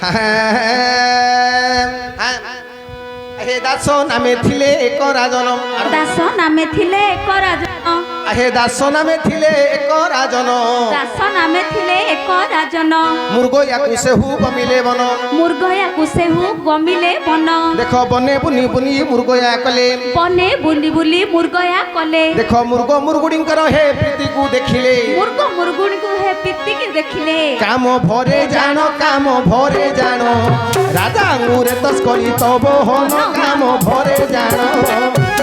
हे दास नामे थिले एक राजन दास नामे थिले एक राजन हे दास नामे थिले एक राजन दास नामे थिले एक राजन मुर्ग याकु सेहु गमिले बन मुर्ग याकु सेहु गमिले बन देखो बने बुनी बुनी मुर्ग या कले बने बुली बुली मुर्ग या कले देखो मुर्ग मुर्गुडींकर हे प्रीति को देखिले मुर्ग मुर्गुडी को हे प्रीति के देखिले काम भरे जानो राजा अंगुरे तस्करी तब होन काम भरे जानो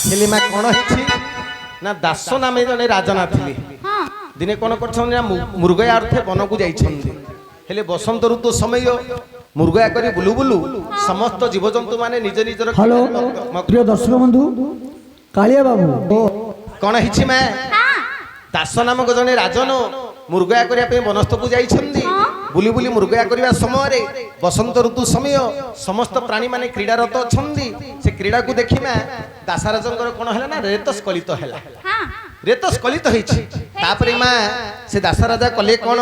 हेलिमा कोन हिछि ना दास नामे जने राजना थिले दिने कोन करछन ना मुर्गया अर्थे बनकु जाइछन्ती हेले बसंत ऋतु समय मुर्गया करी बुलु बुलु समस्त जीवजंतु माने निज निजर हेलो प्रिय दर्शक बंधु कालिया बाबू कोन हिछि मैं दास नामक जने राजन मुर्गया करिया पे बनस्तकु जाइछन्ती बुली बुली मुर्गया करिया समय रे बसंत ऋतु समय समस्त प्राणी माने क्रीडारत छन्दी से क्रीडा को देखि मैं दासराजंकर कोन हला ना रेतस्कलित हला रेतस्कलित होइछि तापरे मां से दासराजा कले कोन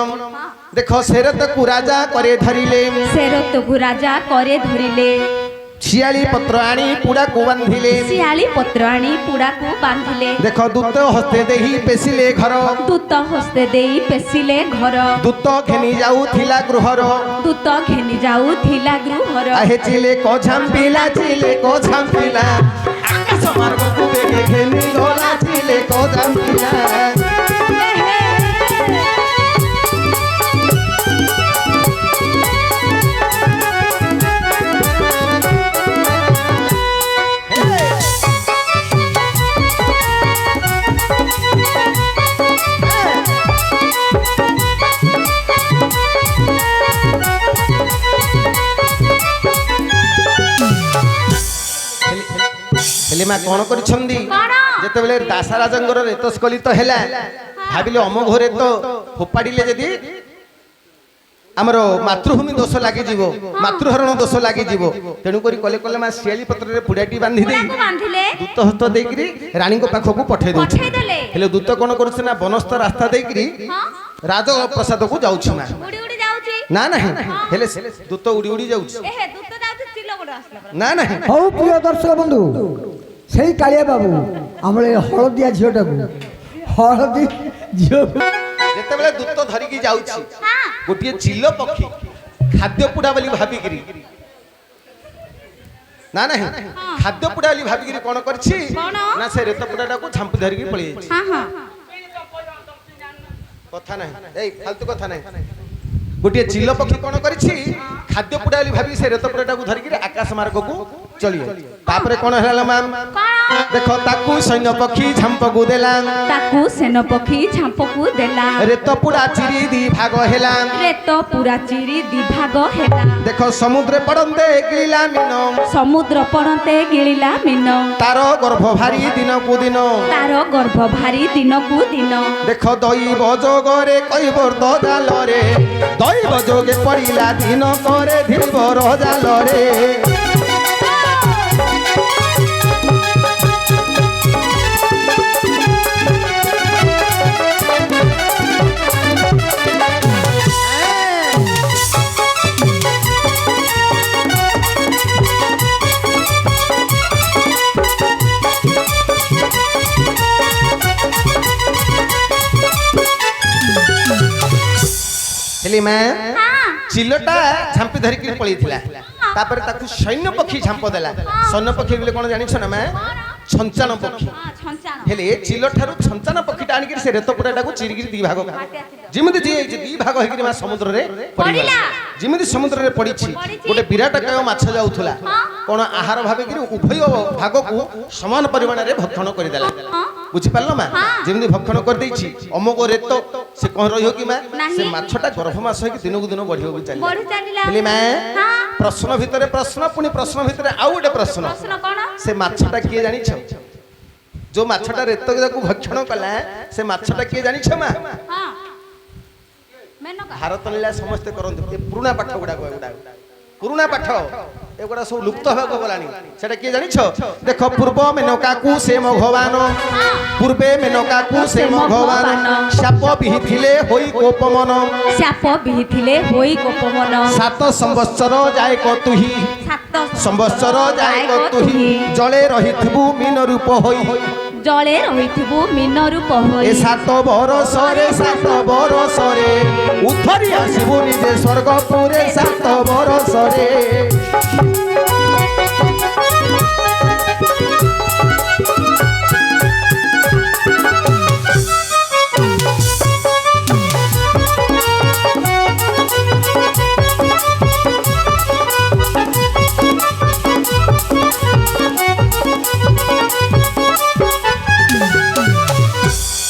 देखो शेरत को राजा करे धरिले शेरत को राजा करे धरिले शियाली पत्र आनी पुड़ा को बांधिले शियाली पत्र आनी पुड़ा को बांधिले देखो दूत हस्ते देही पेसिले घर दूत हस्ते देही पेसिले घर दूत घेनी जाऊ थिला गृहर दूत घेनी जाऊ थिला गृहर आहे चिले को झांपिला आकाश मार्ग को बेगे घेनी गला चिले को झांपिला हेलिमा कोन करछन्दी जेते बेले दासराजंगर रेतस्कलित हैला भाबिले अम घरे तो फोपाडिले जदी हमरो मातृभूमि दोष लागि जीवो मातृहरण दोष लागि जीवो तेनु करी कले कले मा शियाली पत्र रे पुडाटी बांधी देई दूत हस्त देकरी रानी को पाखो को पठे दोछि हेले दूत कोन करछ ना बनस्थ रास्ता देकरी राज प्रसाद को जाउछि ना उडी उडी जाउछि ना नहीं हेले दूत उडी उडी जाउछि एहे दूत जाउछि चिल्लो गोड आसला ना नहीं हौ प्रिय दर्शक बंधु सेही कालिया बाबू हमरे हळदिया झियोटाकू हळदी झियो जेते बेले दूत धरि की जाउछि गोटिए चिल्लो पक्षी खाद्य पुडा बोली भाबिगिरी ना नहीं खाद्य पुडा बोली भाबिगिरी कोन करछि ना से रेत पुडाटा को झांपी धरि की पळि जाइछि हां हां कथा नहीं ए फालतू कथा नहीं गोटिए चिल्लो पक्षी कोन करछि खाद्य पुडा बोली भाबी से रेत पुडाटा को धरि की आकाश मार्ग को चली तापरे कोन हला मैम देखो ताकू सैन्य पक्षी झांपकू देला ताकू सैन्य पक्षी झांपकू देला रेत पुडा चिरी दी भाग हेला रेत पुरा चिरी दी भाग हेला देखो समुद्र पड़ंते गिलिला मीनो समुद्र पड़ंते गिलिला मीनो तारो गर्भ भारी दिन को दिन तारो गर्भ भारी दिन को दिन देखो दैव जोगरे कइबर तो जालरे दैव जोगे पड़िला दिन करे धीबर जालरे हेली मैं चिल्लोटा झांपी धरि की पळी थिला तापर ताकू सैन्य पक्षी झांप देला सैन्य पक्षी बोले कोन जानि छ ना मैं छंचान पक्षी हेले चिल्लो ठारू छंचान पक्षी टाणी के से रेत पुडाटा को चिरगिरी दी भाग जिमिति जे दी भाग हेकि मा समुद्र रे पड़िला जिमिति समुद्र रे पड़िछि गोटे विराट काय माछ जाउथला कोन आहार भाबे कि उभय भाग को समान परिमाण रे भक्षण करि देला बुझि पारलो मा जिमिति भक्षण कर दैछि अमोग रेत से कोन रहियो कि मा से माछटा गर्भ मास हेकि दिनो को दिन बढ़ियो भी चली हेले मा प्रश्न भितरे प्रश्न पुनी प्रश्न भितरे आउ गोटे प्रश्न से माछटा किए जानि छ जो माछटा रेत को भक्षण कला से माछटा किए जानिछ मा ହଁ ମେନକା भारत लीला समस्ते करते पुराना पाठ गुड़ा पुराना पाठ एगुड़ा सब लुप्त होगा गलानी सेटा किए जानिछ देख पूर्व मेनका को से भगवान पूर्वे मेनका को से भगवान शाप बिहिथिले होई कोपमन शाप बिहिथिले होई गोपमन 7 संवत्सर जाय कतुही 7 संवत्सर जाय कतुही जले रहिथबु मीन रूप होई जले रहिथिबु मीन रूप होई ए 7 बरसरे उथरी आसिबु निजे स्वर्गपुरे 7 बरसरे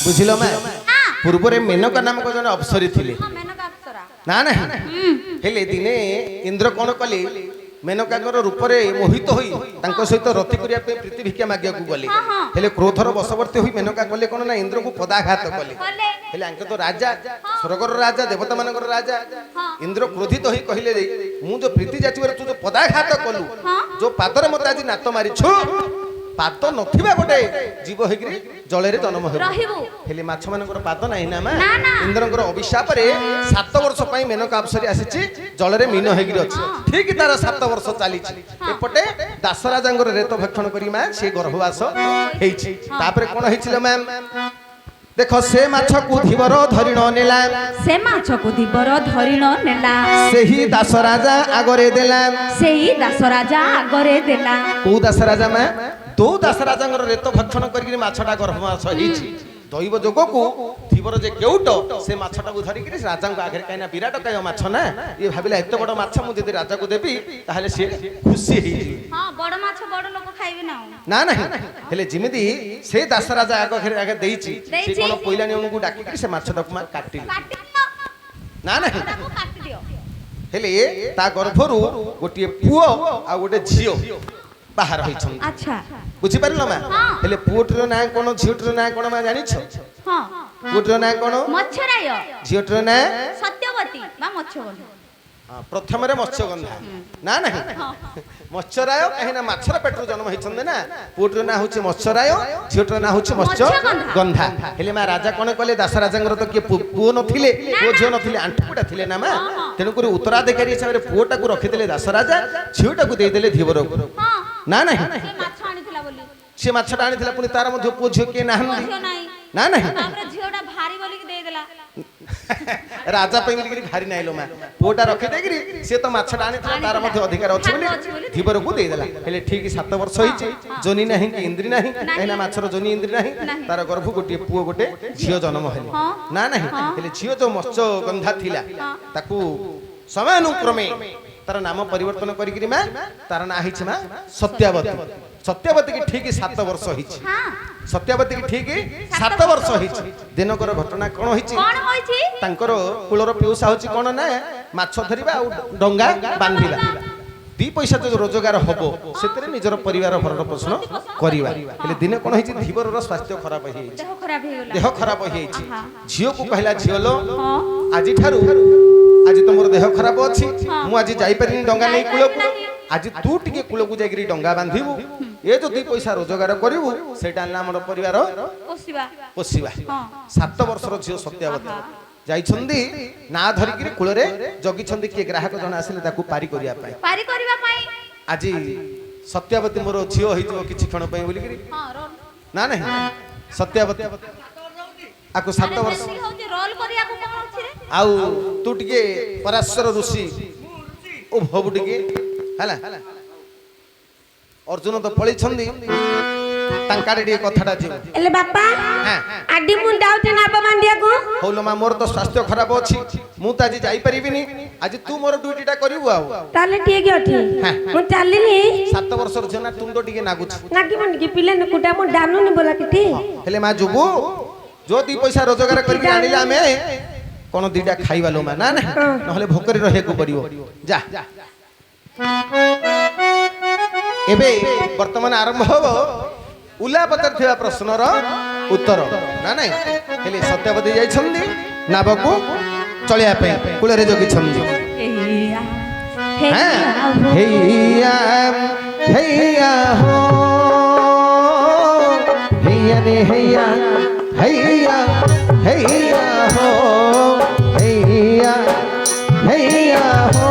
बुझिल मैं पूर्व मेनका नामक जन अप्सरी थिले ହଁ ମେନକା ଅପ୍ସରା ना ना हेले दिने इंद्र कौन कले मेनकांगर रूपरे मोहित होई तांको सहित रति करिया पे प्रीति भिक्षा मागिया को गले हेले क्रोधर वशवर्ती होई मेनका कले कोन ना इंद्र को पदाघात कले କଲେ हेले आंके तो राजा स्वर्गर राजा देवता मानकर राजा इंद्र क्रोधित होई कहिले मु जो प्रीति जाचिवर तू जो पदाघात कलु जो पादरे मते आज नात मारिछु पाद नथिबा गोटे जीव हेगिरी जलेरे जन्म हेबो ରହିବୁ हेले माछ मानकर पाद नाही ना मा ना, ना। इंद्रंकर अभिशाप रे 7 वर्ष पई मेनका अप्सरी आसीची जलरे मीन हेगिरी अछि ठीक तार 7 वर्ष चालीची एपटे दासराजांगर रेत भक्षण करी मा से गर्भवास हेइची तापरे कोन हेइचिलो मैम देखो से माछ को धीवर धरिण नेला ସେ ମାଛକୁ ଦିବର ଧରିଣ ନେଲା सेही दासराजा आगरे देला ସେଇ ଦାସ ରାଜା ଆଗରେ ଦେଲା को दासराजा मा दो दासराजांगर रेत भक्षण करी माछटा गर्भवास हेइची दैव जोग को धीवर जे केउट से माछटा को धरि कि राजा को आगे काइना विराट काय माछ ना ये भाबिला एते बड़ माछ मु जदि राजा को देबी ताहले से खुशी हेइ ହଁ ବଡ ମାଛ ବଡ ଲୋକ ଖାଇବେ ନା ना नहीं हेले जिमिति से दासराजा आगे देइची से देइची। कोन पहिला नियम को डाकी कि से माछटा को काटी କାଟି ଦିଅ ना नहीं ତାକୁ କାଟି ଦିଅ हेले ता गर्भरु गोटे पुओ आ गोटे झियो बाहर होइछन ଆଚ୍ଛା बुझी पारलो मा हाँ। हेले पुओटर ना कोन झियोटर ना कोन मा जानिछ ହଁ पुओटर ना कोन ମଚ୍ଛରାୟ झियोटर ना ସତ୍ୟବତୀ ବା ମତ୍ସ୍ୟବନ୍ଧ प्रथम रे मत्स्यगंधा ना नहीं मत्स्यराय कहिना माछर पेटर जन्म होइछन ना पुओटर ना होछि मत्स्यराय झियोटर ना होछि मत्स्य गंधा हेले मा राजा कोन कहले दास राजांगर तो के पुओ नथिले पुओ झियो नथिले आंठुटा थिले ना मा तेनु करी उत्तराधिकारी हिसाब रे पुओटा को रखिदेले दास राजा झियोटा को देइ देले धीवर को ହଁ ना नहीं ସେ ମାଛ ଆଣିଥିଲା ବୋଲି से माछटा आनिथिला पुनी तार मध्ये पुओ झियो के ना ଝିଅ ନାହିଁ ना नहीं ତାପରେ ଝିଅଟା ଭାରି ବୋଲିକି ଦେଇଦେଲା राजा पे मिलकरी भारी नाइलो मा पुओटा रखि देगिरी से तो माछटा आनिथिला तार मध्ये अधिकार अछि बोली धीवर को देइ देला हेले ठीक 7 वर्ष होइछि जोनी नाही कि इंद्री नाही एना माछर जोनी इंद्री नाही तार गर्भ गोटे पुओ गोटे झियो जन्म हेले ना नाही हेले झियो जो मत्स्य गंधा थिला ताकू समानुक्रमे तार नाम परिवर्तन करिकरी मा तार ना हिछि मा सत्यावती सत्यावती की ठीक 7 वर्ष होइछि ହଁ सत्यावती की ठीक 7 वर्ष होइछि दिनकर घटना कोन होइछि କଣ ହୋଇଛି तांकर कुलर पिउसा होछि कोन ना माछ धरिबा आ डंगा बांधिबा दी पैसा जो रोजगार हबो सेतरे निजर परिवार भरण पोषण करिबा हेले दिने कोन होइछि धीवरर स्वास्थ्य खराब होइछि ଦେହ ଖରାପ ହେଇଗଲା देह खराब होइछि झियो को कहला झियोलो ହଁ आजि ठारू आज तमर देह खराब अछि मु आज जाई परिनी डंगा नै कुल को आज तू टिके कुल को जाईकरी डंगा बांधिबू ए जो दी पैसा रोजगार करिवू सेटा ना हमर परिवार ପୋଷିବା पोषिबा ହଁ 7 वर्षर झियो सत्यावती जाइछन्दी ना धरिकरी कुलरे जगिछन्दी के ग्राहक जण आसिले ताकू पारी करिया पाई ପାରି କରିବା ପାଇଁ आज सत्यावती मोर झियो होइतो किछि क्षण पई बोलिकरी ହଁ ରୋଲ ना नहीं सत्यावती आकु 7 वर्ष ବେଶୀ ହଉଛି ରୋଲ କରିବାକୁ କଣ ଅଛି ରେ आउ तू टिके पराशर ऋषि ओ भबु टिके हला अर्जुन तो पळी छन्दी तांकाडे टिके कथाटा जे एले बापा हां आडी मु डाउटे ना मांडिया को होलो मा मोर तो स्वास्थ्य खराब अछि मु त आज जाई परिबिनी आज तू मोर ड्यूटीटा करिवु आउ ताले ठीक अछि मु चालिनी 7 वर्षर जना तुंदो टिके नागुछ नाकी मन की पिले न कुटा मु डानु नि बोला किटी हेले मा जुबु जो दी पैसा रोजगार करके आनिला हमें कोन दीटा खाइबा लो मा ना ना नहले भोकरे रहे को पड़ियो जा एबे वर्तमान आरंभ हो उला पतर थिबा प्रश्नर उत्तर ना नहीं हेले सत्यवती जाइछन्दी नाबकू चलिया पे कुले रे जोगी छन्दी हेया हां हैया हैया हो हैया रे हैया हैया हैया हो हैया हैया हो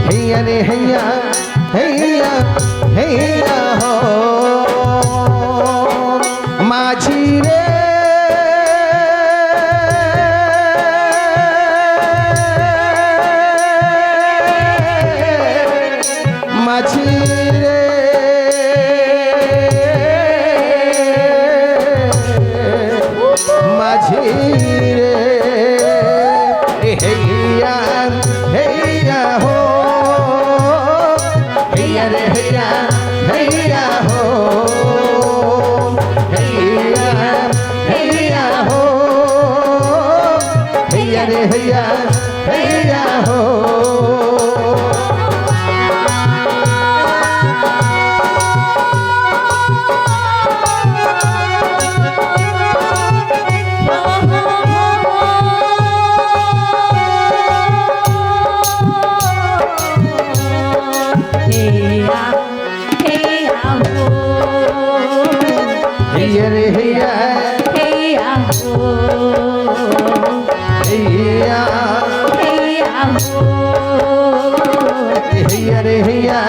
हैया रे हैया हैया हैया हो माझी रे माझी रे माझी रे हैया हैया हो हैया रे हैया हैया हो हैया हैया हो हैया रे हैया हैया हो हैया रे हैया हैया हैया रे हैया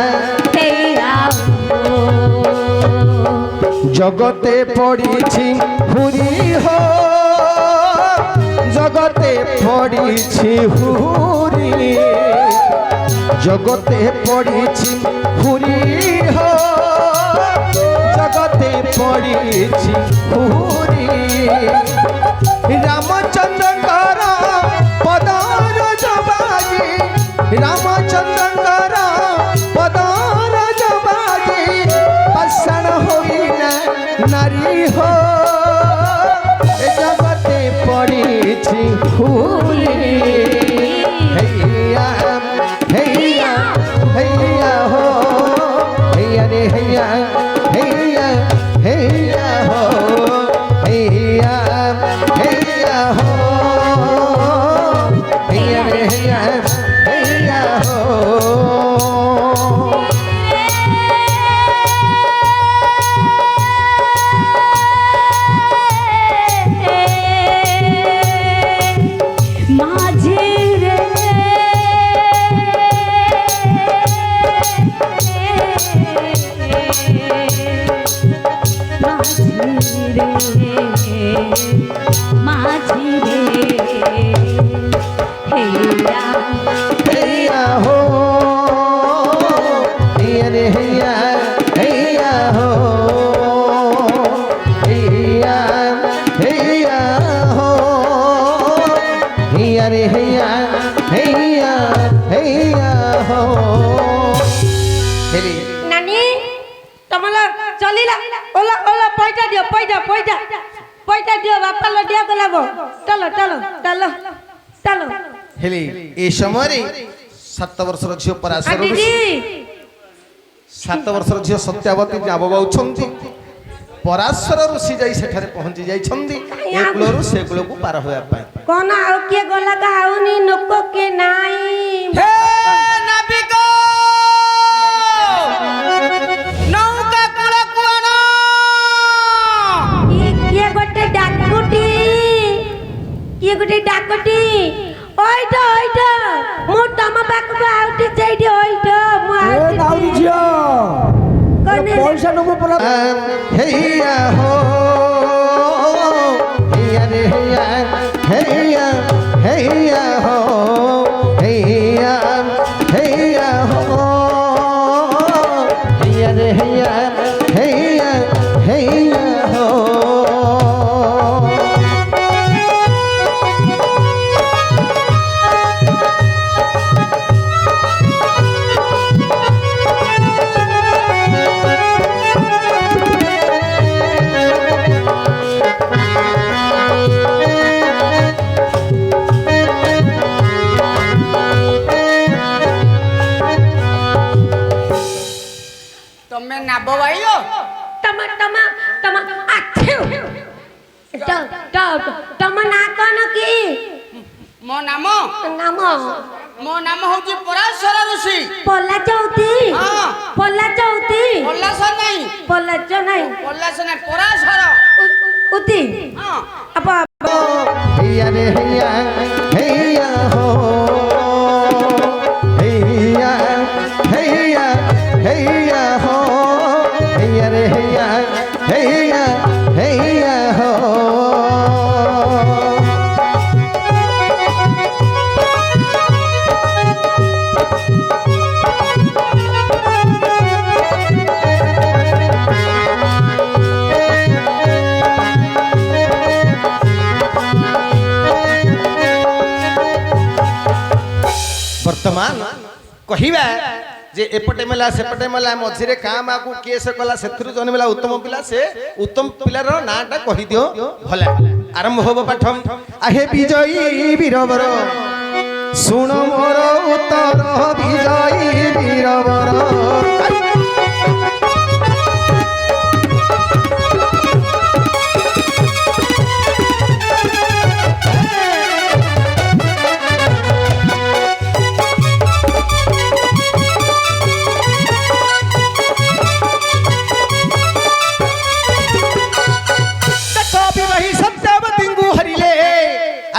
जगते पड़ीछि हुरी हो जगते पड़ीछि हुरी जगते पड़ीछि हुरी हो जगते पड़ीछि हुरी रामचंद्र पदार जबाजी रामचंद्र पदार जबाजी पसंद होइना नारी हो जगते पड़ीछि हुरी हैया हैया हैया हो हैया रे हैया हैया हैया हो हैया हैया हो हैया रे हैया हैया हो हैया हो हैया रे हैया हैया हो हैया हैया हो हैया रे हैया हैया हैया हो हेली नानी तमला चलिला ओला ओला पैसा दियो पैसा पैसा पैसा दियो बापा लो दिया गलाबो चलो चलो चलो चलो हेली ए समय 7 वर्षर झियो पराशर दीदी 7 वर्षर झियो सत्यावती जाबबाउछंती पराशर ऋषि जाई सेठारे पहुंची जाइछंती ए कुलरू से कुलକୁ पार होया पाए कोन आउ के गला गाउनी नको के नाई हे नाबिक नौका कुलକୁ आनो ये गोटे डाकुटी ये गोटे डाकुटी ओइठो ओइठो मु तम पाखु आउटी चैडी ओइठो मु ए आउटी नाउरी झियो कोने पैसा नबो पला हैया हो हैया रे हैया हैया हैया हो हैया हैया हो हैया रे हैया हैया हैया हो तमे नाबो भाईयो ତମ ନାଁ କଣ କି? ମୋ ନାମ ନାମ ହଉଛି ପରାଶର ଋଷି। ପଲା ଚଉତି। ହଁ। ପଲା ଚଉତି। ପଲାଶ ନାହିଁ, ପଲାଚ ନାହିଁ। ପଲାଶ ନାହିଁ, ପରାଶର। ଉତି। ହଁ। ಅಪ್ಪ हैया रे हैया हैया हो हैया हैया हैया हो हैया रे हैया हैया हैया हो वर्तमान कहवा जे एपटे मेला सेपटे मेला मझिरे काँ माँ को किए से कला से जन्मला उत्तम पिला से उत्तम पिलार नाटा कहि दियो भला आरंभ होब पाठ आहे विजयी वीरवर सुण मोर उत्तर विजयी वीरवर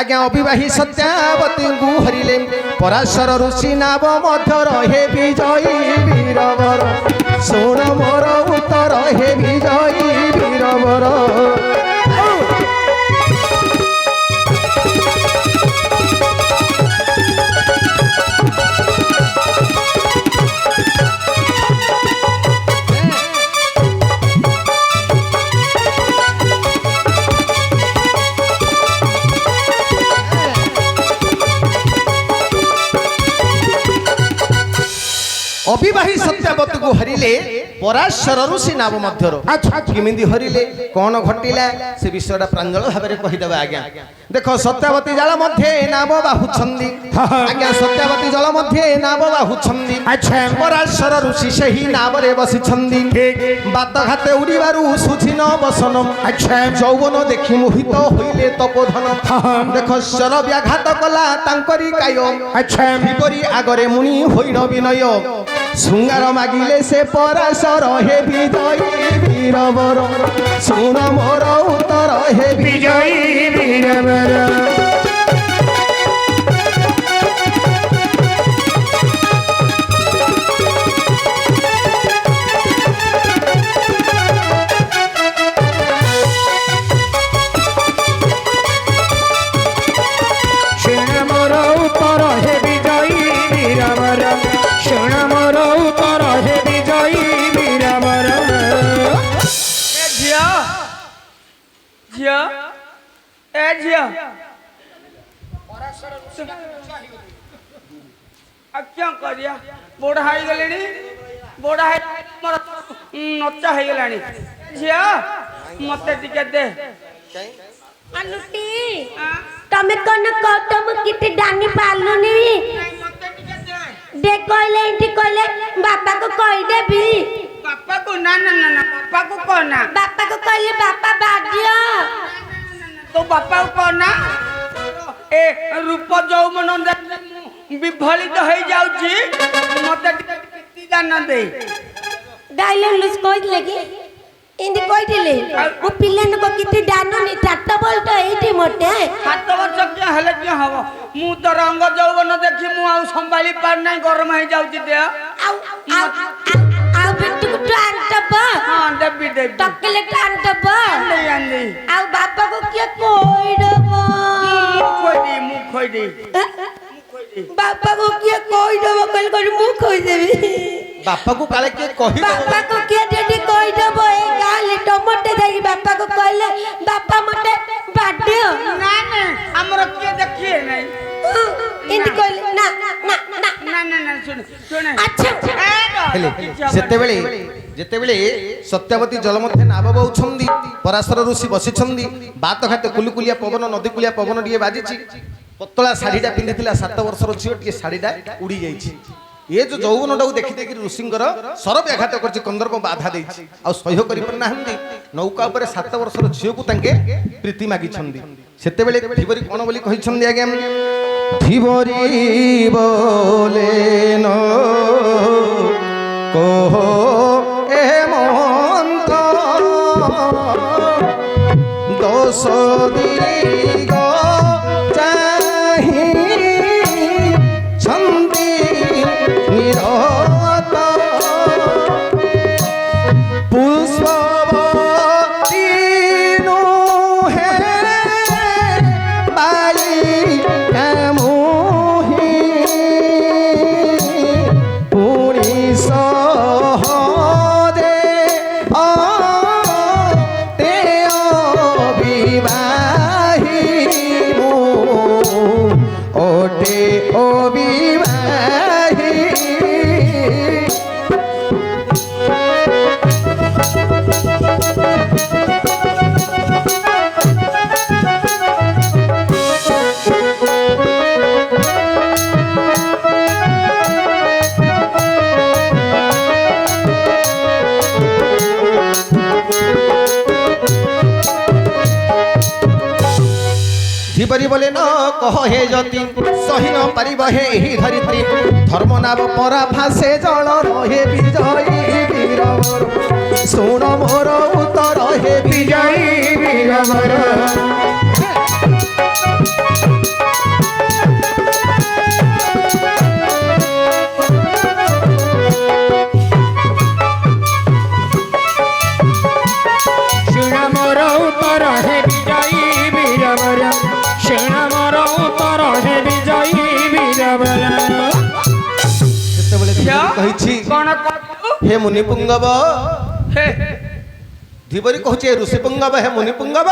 आज्ञा अविवाही सत्यावती हरिले पराशर ऋषि नाम मध्य रहे विजयी वीरवर सुण मोर उत्तर हे विजयी वीरवर अविवाही सत्यावती को हरिले पराशर ऋषि नाम मध्यर अच्छा किमिंदी हरिले कौन घटिला से विषयटा प्रांजल भाव में कहीदेवा आज्ञा देख सत्यावती जल मध्य नाम बाहुछंदी आज्ञा सत्यावती जल मध्य नाम बाहुछंदी अच्छा पराशर ऋषि से ही नाम रे बसिछंदी बात घाते उड़ीबारु सुझी न बसनम अच्छा यौवन देखि मोहित होइले तपोधन देख शर व्याघात कला तांकरी काय अच्छा विपरी आगरे मुनि होइण विनय शृंगार मागिले से पराशर हे विजयी वीरवर सुण मोर उत्तर हे विजयी वीरवर क्या करिया बोढ़ा हाई गले बोढ़ा नचा हो गला झिया मत टिके दे अनुटी तमे कोन कटम किते डानी पालुनी दे कहले इंटी कहले बाबा को कह देबी बापा को ना ना ना ना बापा को कहना बाबा को कहले बाबा बाजियो तो बापा को कहना ए रूप यौवन विफलित हो जाउची मते किति जान दे गाइले लुस कहले कि इंदी कहले ओ पिल्लन को किति डानो नि टाटा बोलत एठी मोटे 7 वर्ष के हले के हबो मु तो रंग यौवन देखि मु आ संभाली पार नै गरम हो जाउची दे आ बेटू को टांटब हां देबी देबी टकले टांटब नहीं आंदी आ बाबा को के कोइडब मु खोई दी बाबा को के कोइडब कल कर मु खोइ देबी बापा को काले के कहि बाबा को के डेडी कोइडब ए गाली टमाटर देई बाबा को कहले बाबा मते बाडियो ना ना हमरो के देखिए नहीं इंदी कहले ना ना ना ना ना ना सुन सुन अच्छा जेतेबेले सत्यावती जल मध्य नाव बहुछंदी पराशर ऋषि बसिछंदी बात खाते कुलकुलिया पवन नदी कुलिया पवन टिए बाजिछि पतला शाढ़ीटा पिंधिथिला 7 वर्षर झियो टिए शाढ़ीटा उड़ी जाइछि ये जो ଯୌବନଟାକୁ ଦେଖି ଦେଖି ଋଷିଙ୍କର ସର ବ୍ୟାଘାତ କରିଛି କନ୍ଦର୍ପ ବାଧା ଦେଇଛି ଆଉ ସହ୍ୟ କରିପାରୁନାହାନ୍ତି ନୌକା ଉପରେ 7 ବର୍ଷର ଝିଅକୁ ତାଙ୍କେ ପ୍ରୀତି ମାଗିଛନ୍ତି ସେତେବେଳେ ଧିବରୀ କଣ ବୋଲି କହିଛନ୍ତି ଆଜ୍ଞା ଧିବରୀ ବୋଲେ ନ କହ ଏ ମନ୍ତ ଦୋଷ ଦିଗ ଚାହିଁ ଛନ୍ଦି নিরত পুষ্পবতী নুহে বাই কামুহি পুনি সহদে তে অবিবাহী ওটে অবিবাহী धिबरी बोले न कह हे जति सही न पारिब हे एही धरित्री धर्म नाम परा भासे जल रहे विजयी वीरवर शुण मोर उत्तर हे विजयी वीरवर শুণ মোর উত্তর হে বিজয়ী বীরবর শুণ মোর উত্তর হে বিজয়ী বীরবর ସେତେବେଳେ ଧିବରୀ କହିଛି কোন हे मुनि पुंगव হে धिबरी कहूची हे ऋषि पुंगव हे मुनि पुंगव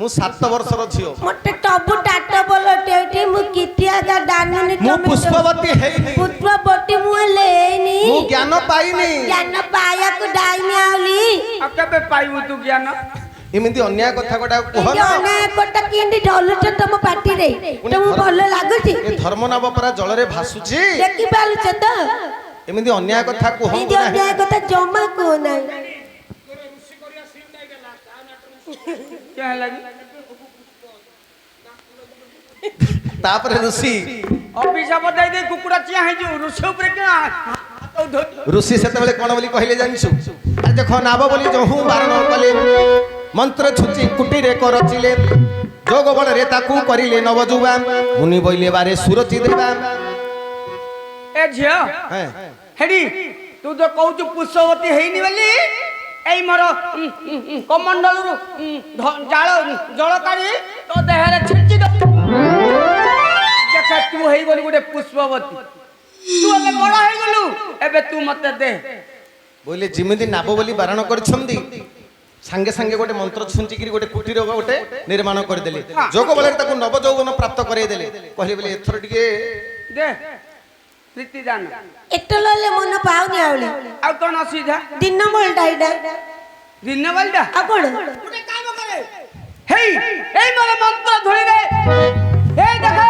मु 7 वर्षर झियो मोटे टबु टाट बोलो टेटी मु किटिया गा डानुनी मु पुष्पवती हेइनी पुत्र बोटी मु लेनी मु ज्ञान पाइनी ज्ञान पाया को डाइनी आउली अब केबे पाइबु तू ज्ञान एमिति अन्याय कथा गोटा यो कहना ना कोटा किंडी ढोलुच तम पाटी रे तुम भलो लागुची ए धर्म नाम परा जलरे भासुची देखि पालुच त एमिति अन्याय कथा ई कहू जो न्याय कथा जमा को नाही क्या लगी तापर ऋषि अभिशाप दे दे कुकुड़ा चिया है जो ऋषि ऊपर के हाथ धोई ऋषि सेतेबेले कोन बोली कहले जानिछु अरे देखो नाब बोली जहू बारण कले मंत्र छुची कुटी रे करचिले जोग बड़ रे ताकू करिले नवजुबा मुनि बोइले बारे सुरचि देबा ए झिया हैं हेडी तू तो कहू छु पुष्पवती हेइनी बोली एई मोर कमंडल रु जाळ जळ काढी तो देहरे छिंची दो देख तू हेई बोली गोटे पुष्पवती तू एबे बड़ हेई गलु एबे तू मते दे बोले जिमिति नाब बोली बारण करछंदी संगे संगे गोटे मंत्र छुंची किरी गोटे कुटी रे गोटे निर्माण कर देले जोग बळे ताकू नव यौवन प्राप्त करे देले कहले बोले एथर टिके दे प्रीति दान एटलले मन पाउनी आउली आ कोन सीधा दिन बोलटा इडा दिन वालडा आ कोन गोटे काम करे हेई एई मोर मंत्र धुली रे हे देखे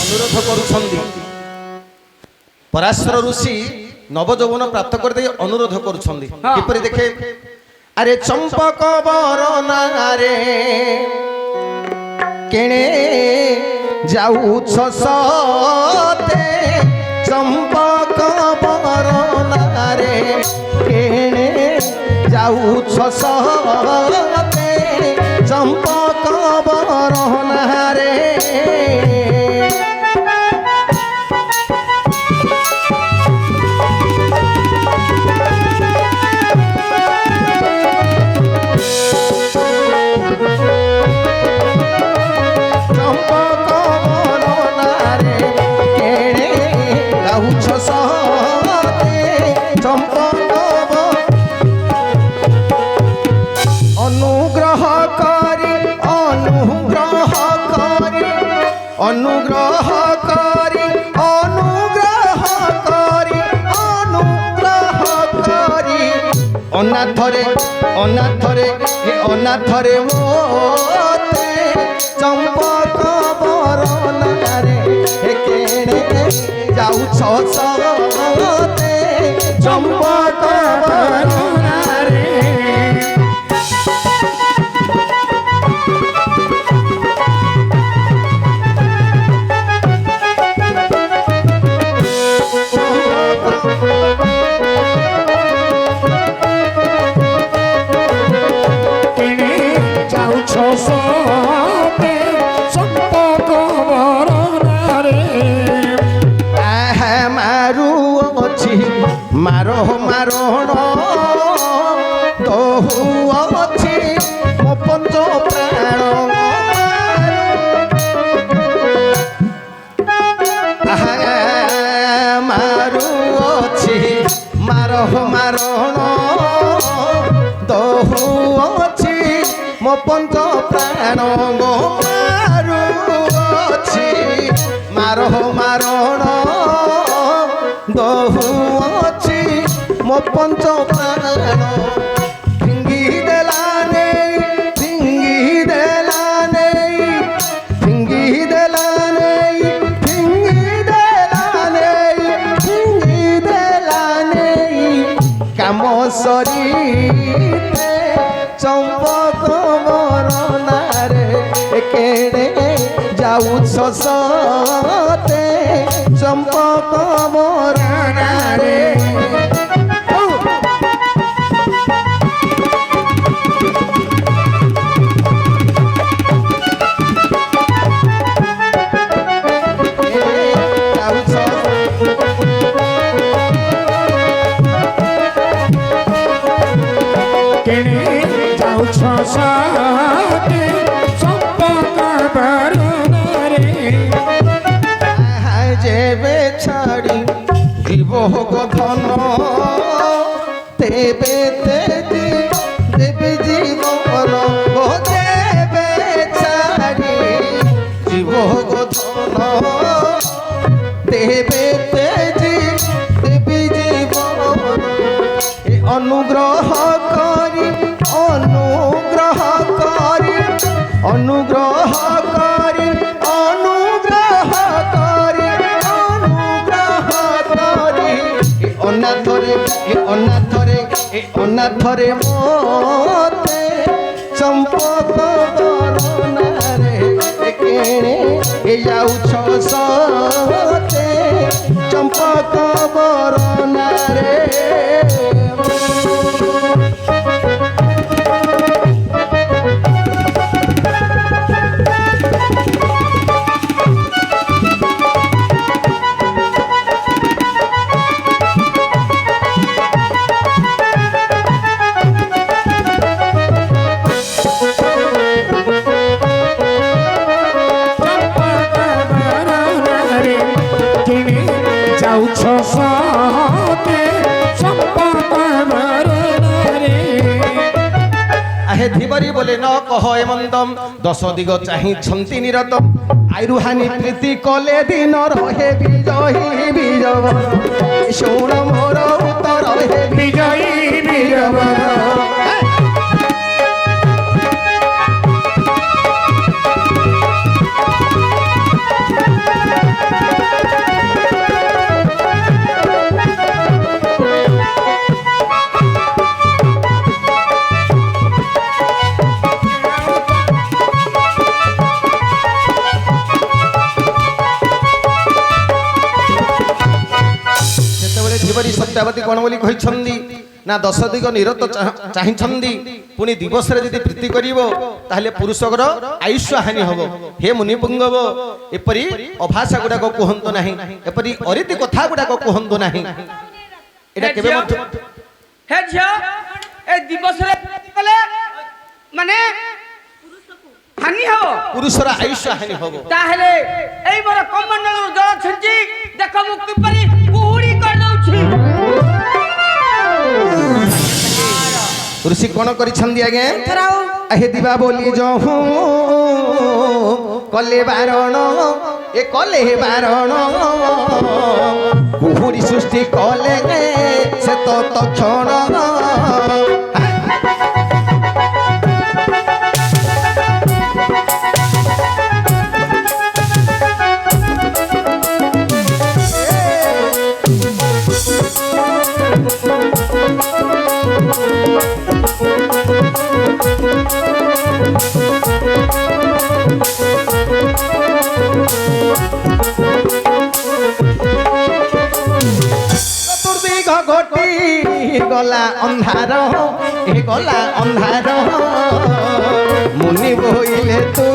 अनुरोध करुछंदी पराशर ऋषि नव यौवन प्राप्त कर दे अनुरोध करुछंदी हाँ। किपरि देखे अरे चंपक बरनारे केणे जाऊ सते चंपक बरनारे केणे जाऊ सते चंपक बरनारे अनुग्रह करी अनुग्रह करी अनुग्रह करी अनाथरे अनाथरे हे अनाथरे मोते चंपक बरनारे যাউছ সতে চম্পক বরণারে মারো মারণ দহু ଅଛି ମୋ ପଞ୍ଚ ପ୍ରାଣ ମାରୁ ଅଛି ମାରହ ମାରଣ ଦହୁ ଅଛି ମୋ ପଞ୍ଚ ପ୍ରାଣ ମାରୁ ଅଛି ମାରହ ମାରଣ ଦହୁ ଅଛି ମୋ ପଞ୍ଚ ପ୍ରାଣ ଫିଙ୍ଗି ଦେଲା ନେଇ ଫିଙ୍ଗି ଦେଲା ନେଇ ଫିଙ୍ଗି ଦେଲା ନେଇ ଫିଙ୍ଗି ଦେଲା ନେଇ ଫିଙ୍ଗି ଦେଲା ନେଇ କାମ ସରିତେ ଚମ୍ପକ ବରଣାରେ କେଡ଼େ ଯାଉଛ ସତେ ଚମ୍ପକ ବରଣାରେ যেবে ছাড়ি দিব ধন তেবে তেজি দেবে জীবন দেবে ছাড়ি জীব ধন দেবে তেজি দেবে জীবন অনুগ্রহ করি অনুগ্রহ করি অনুগ্রহ করি অনুগ্রহ করি অনুগ্রহ করি অনাথরে মতে চম্পক বরণারে কেড়ে যাউছ সতে চম্পক বরণারে আহে ধীবরি বলে ন কহ এমন্দম দশ দিগ চাহিছন্তি নিরতম আইরুহানি প্রীতি কলে দিন রহে বিজয়ী বিজবর শোণ মোর উত্তর হে বিজয়ী বিজবর সত্যাবতী কোণ বলি কহিছন্তি না দশ দিগ নিরত চাহিছন্তি পুনি দিবসরে যদি প্রীতি করিব তাহলে পুরুষর আয়ুষ্য হানি হব হে মুনিপুঙ্গব এপরি অভাষা গুড়াক কুহন্তু না এপরি অরীতি কথা গুড়াক কুহন্তু না এটা কেবে হে ঝিও এই দিবসরে কলে মানে হানি হব পুরুষর আয়ুষ্য হানি হব তাহলে এই বড় কমণ্ডলর জল ছিঞ্চি দেখো মু কিপরি কুহুড়ি করে দউছি ऋषि कौन करिछंदी आगे अहे दिवा बोली जहू कले बारण ए कले बारण कुहुरी सृष्टि कले से तो तक्षण ଗଲା ଅନ୍ଧାର ଏ ଗଲା ଅନ୍ଧାର ମୁନି ବୋଇଲେ ତୁ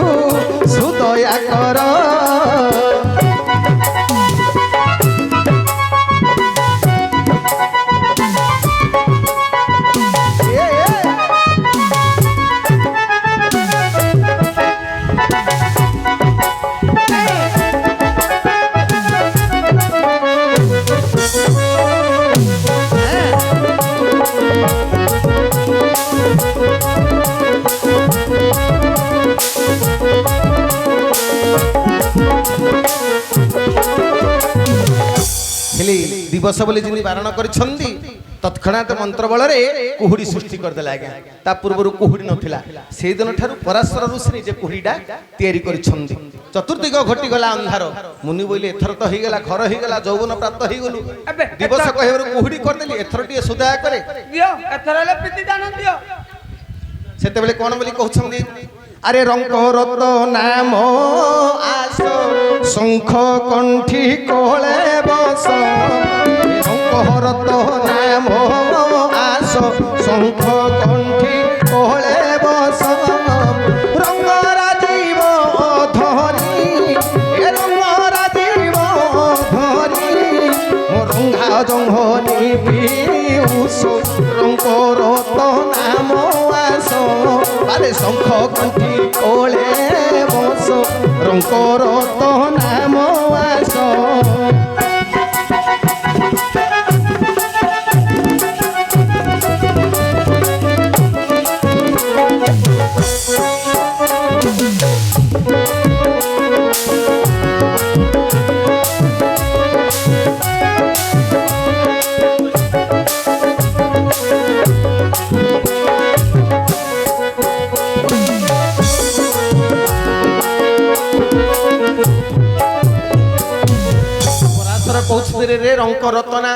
ସୁଦୟା କର ହେଲେ ଦିବସ ବୋଲି ଯେମିତି ବାରଣ କରିଛନ୍ତି ତତ୍କ୍ଷଣାତ ମନ୍ତ୍ର ବଳରେ କୁହୁଡ଼ି ସୃଷ୍ଟି କରିଦେଲା ଆଜ୍ଞା ତା ପୂର୍ବରୁ କୁହୁଡ଼ି ନଥିଲା ସେଇଦିନ ଠାରୁ ପରାଶର ଋଷି ନିଜେ କୁହୁଡ଼ିଟା ତିଆରି କରିଛନ୍ତି ଚତୁର୍ଦିଗ ଘଟିଗଲା ଅନ୍ଧାର ମୁନି ବୋଇଲେ ଏଥର ତ ହେଇଗଲା ଘର ହେଇଗଲା ଯୌବନ ପ୍ରାପ୍ତ ହେଇଗଲୁ ଦିବସ କହିବାରୁ କୁହୁଡ଼ି କରିଦେଲି ଏଥର ଟିକେ ସୁଦୟା କରେ ଦିଅ ଏଥର ହେଲେ ପ୍ରୀତି ଦାନ ଦିଅ ସେତେବେଳେ କଣ ବୋଲି କହୁଛନ୍ତି আরে রঙ্ক রত নাম আস শঙ্খ কণ্ঠী কোলে বস রঙ্ক রত নাম আস শঙ্খ কণ্ঠী কোলে বস রঙ্গ রাজীব ধরি রঙ্গ রাজীব ধরি মো রঙ্গা জঙ্গনি পিউষ রঙ্ক রত নাম আস আরে শঙ্খ কণ্ঠী কোলে বস রঙ্কর তো নাম আস কৌশলে রে রঙ্ক রতনা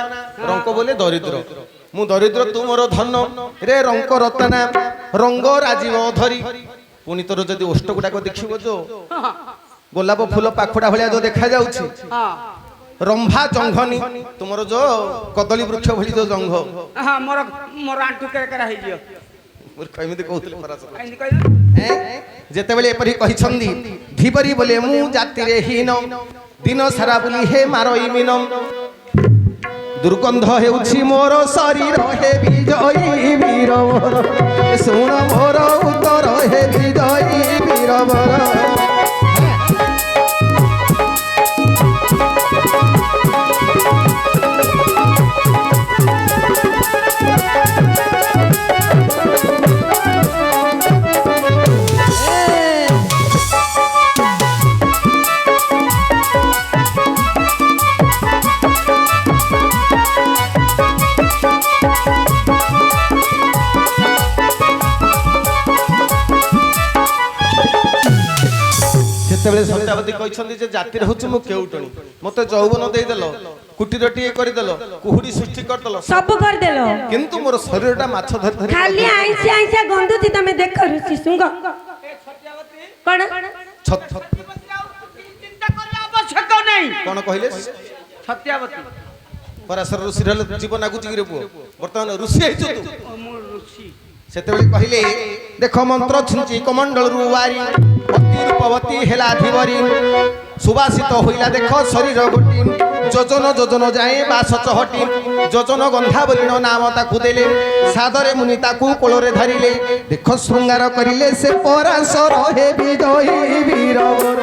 রঙ্ক বলে দরিদ্র মু দরিদ্র তু মোর ধন রে রঙ্ক রতনা রঙ্গ রাজীব ধরি পুনি তোর যদি ওষ্ঠ গুড়াক দেখিব যো গোলাপ ফুল পাখুড়া ভলিয়া যো দেখা যাଉଛି রম্ভা জঙ্ঘনি তোমার যো কদলী বৃক্ষ ভলি যো জঙ্ঘ হ্যাঁ মোর মোর আঁঠু কেরা হই জিও মূর্খ এমিতি কହୁଥିଲେ পরাশর কাইনি কইল যেতেবেলে এপরি কহিছন্তি ধিপরি বলে মু জাতিরে হীন দিন সারা বুলি হে মারই মিনম দুর্গন্ধ হেউছি মোর শরীর হে বিজয়ী বীরবর শুণ মোর উত্তর হে বিজয়ী বীরবর ସେତେବେଳେ ସତ୍ୟାବତୀ କହିଛନ୍ତି ଯେ ଜାତିରେ ହଉଛି ମୁଁ କେଉଟଣି ମତେ ଯୌବନ ଦେଇଦେଲ କୁଟୀରଟିଏ କରିଦେଲ କୁହୁଡ଼ି ସୃଷ୍ଟି କରିଦେଲ ସବୁ କରିଦେଲ କିନ୍ତୁ ମୋର ଶରୀରଟା ମାଛ ଧରି ଧରି ଖାଲି ଆଇଁଷି ଆଇଁଷା ଗନ୍ଧୁଛି ତମେ ଦେଖ ଋଷି ଶୁଙ୍ଗ କଣ চিন্তা করার আবশ্যক নেই କଣ କହିଲେ সত্যাবতী ପରାଶର ଋଷି ହେଲେ ଜୀବନ ଆଗୁଛି କିରେ ପୁଅ ବର୍ତ୍ତମାନ ଋଷି ହେଇଛୁ ତୁ ମୁଁ ଋଷି ସେତେବେଳେ କହିଲେ ଦେଖ ମନ୍ତ୍ର ଛୁଞ୍ଚି କମଣ୍ଡଳରୁ ୱାରି ଅତି ରୂପବତୀ ହେଲା ଧିବରୀ ସୁବାସିତ ହଇଲା ଦେଖ ଶରୀର ଗୋଟି ଯୋଜନ ଯୋଜନ ଯାଏ ବାସ ଚହଟି ଯୋଜନ ଗନ୍ଧାବରୀଣ ନାମ ତାକୁ ଦେଲେ ସାଦରେ ମୁନି ତାକୁ କୋଳରେ ଧରିଲେ ଦେଖ ଶୃଙ୍ଗାର କରିଲେ ସେ ପରାଶର ହେ ବିଜୟୀ ବୀରବର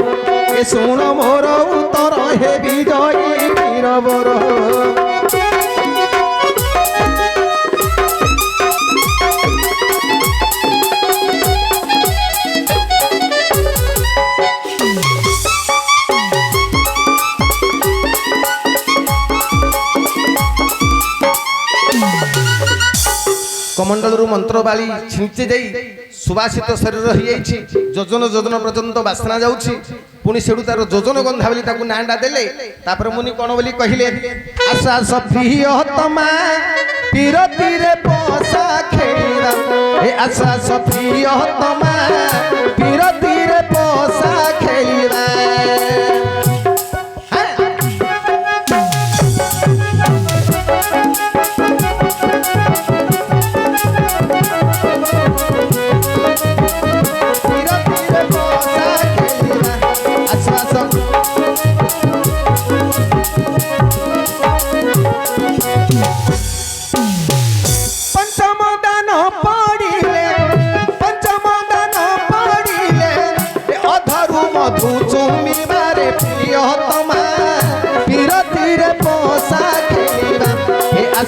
ଏ ଶୁଣ ମୋର ଉତ୍ତର ହେ ବିଜୟୀ ବୀରବର কমণ্ডলରୁ ମନ୍ତ୍ର ବାଳି ଛିଞ୍ଚି ଦେଇ ସୁବାସିତ ଶରୀର ହେଇଯାଇଛି ଯୋଜନ ଯୋଜନ ପର୍ଯ୍ୟନ୍ତ ବାସ୍ନା ଯାଉଛି ପୁଣି ସେଠୁ ତାର ଯୋଜନ ଗନ୍ଧା ବୋଲି ତାକୁ ନାଁଟା ଦେଲେ ତାପରେ ମୁନି କଣ ବୋଲି କହିଲେ ଆଶା ସଫିୟତମା ପିରତିରେ ପସା ଖେଳିବା ଏ ଆଶା ସଫିୟତମା ପିରତିରେ ପସା ଖେଳିବା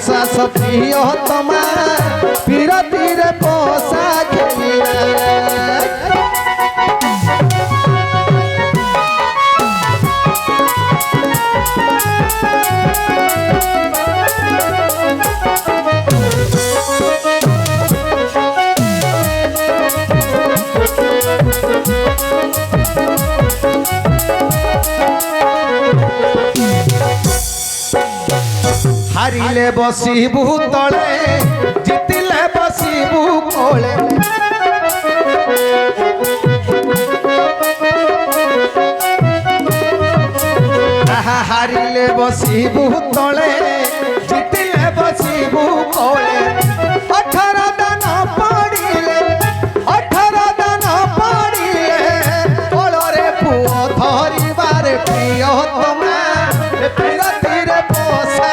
आशा सप्रिय तमा बिरतीरे पोसा खेलिया हारिले बसिबू तले जितिले बसिबू कोले हारिले बसिबू तले जितिले बसिबू कोले 18 दान पड़िले 18 दान पड़िले कोलरे पुओ धरिबार प्रिय तमा बिरतीरे पोसा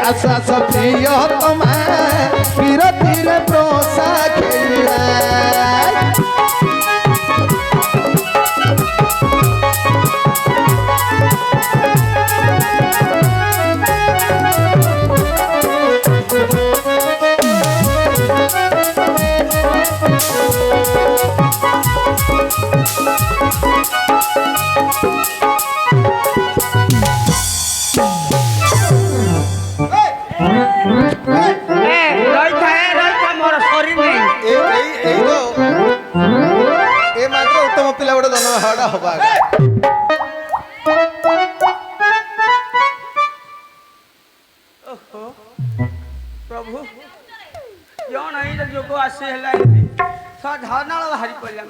आशा सप्रिय तमा बिरतीरे पोसा खेलिया मोर शरीर नहीं ए मात्र उत्तम पिला गोटे जन्म हड़ा हवा प्रभु क्यों नहीं जो आसे है साधारण भारी पड़ा